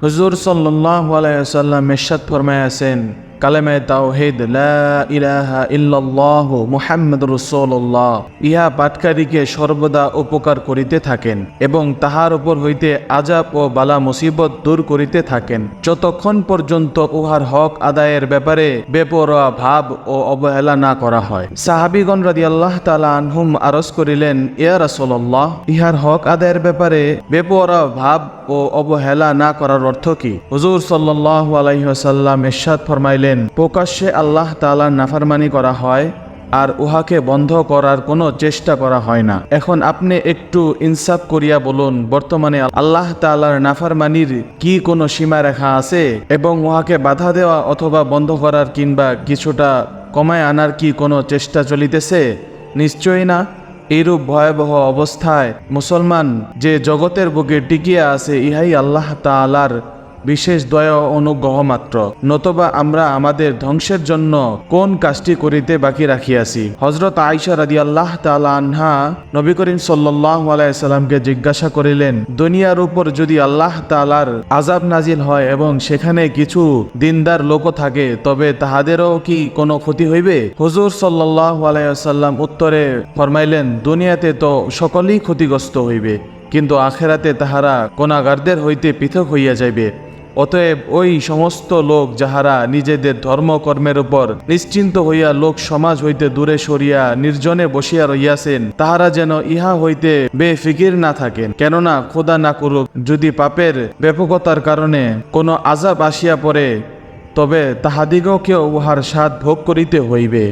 হুজুর সাল্লাল্লাহু আলাইহি ওয়াসাল্লাম ইরশাদ ফরমায়াছেন, কালেমায়ে তাওহীদ লা ইলাহা ইল্লাল্লাহু মুহাম্মাদুর রাসূলুল্লাহ ইহা পাঠকারীকে সর্বদা উপকার করিতে থাকেন এবং তাহার উপর হইতে আযাব ও বালা মুসিবত দূর করিতে থাকেন, যতক্ষণ পর্যন্ত উহার হক আদায়ের ব্যাপারে বেপরোয়া ভাব ও অবহেলা না করা হয়। সাহাবীগণ রাদিয়াল্লাহু তাআলা আনহুম আরজ করিলেন, ইয়া রাসূলুল্লাহ, ইহার হক আদায়ের ব্যাপারে বেপরোয়া ভাব ও অবহেলা না করার অর্থ কি? হুজুর সাল্লাল্লাহু আলাইহি ওয়াসাল্লাম ইরশাদ ফরমাইলেন, প্রকাশ্যে আল্লাহ তাআলার নাফরমানি করা হয় আর উহাকে বন্ধ করার কোনো চেষ্টা করা হয় না। এখন আপনি একটু ইনসাফ করিয়া বলুন, বর্তমানে আল্লাহ তাআলার নাফরমানির কি কোনো সীমারেখা আছে এবং উহাকে বাধা দেওয়া অথবা বন্ধ করার কিংবা কিছুটা কমায় আনার কি কোনো চেষ্টা চলিতেছে? নিশ্চয়ই না। এইরূপ ভয়াবহ অবস্থায় মুসলমান যে জগতের বুকে টিকিয়া আছে, ইহাই আল্লাহ তাআলার বিশেষ দয়া ও অনুগ্রহ মাত্র, নতবা আমরা আমাদের ধ্বংসের জন্য কোন কাজটি করিতে বাকি রাখিয়াছি। হযরত আয়েশা রাদিয়াল্লাহু তাআলা আনহা নবী করিম সাল্লাল্লাহু আলাইহি সাল্লামকে জিজ্ঞাসা করিলেন, দুনিয়ার উপর যদি আল্লাহ তাআলার আযাব নাজিল হয় এবং সেখানে কিছু দিনদার লোকও থাকে, তবে তাহাদেরও কি কোনো ক্ষতি হইবে? হুজুর সাল্লাল্লাহু আলাইহি সাল্লাম উত্তরে ফরমাইলেন, দুনিয়াতে তো সকলেই ক্ষতিগ্রস্ত হইবে, কিন্তু আখিরাতে তাহারা গুনাহগারদের হইতে পৃথক হইয়া যাইবে। অতএব ওই সমস্ত লোক যাহারা নিজেদের ধর্মকর্মের উপর নিশ্চিন্ত হইয়া লোক সমাজ হইতে দূরে সরিয়া নির্জনে বসিয়া রহিয়াছেন, তাহারা যেন ইহা হইতে বেফিকির না থাকেন। কেননা খোদা না করুক, যদি পাপের ব্যাপকতার কারণে কোনো আযাব আসিয়া পড়ে, তবে তাহাদিগকেও উহার স্বাদ ভোগ করিতে হইবে।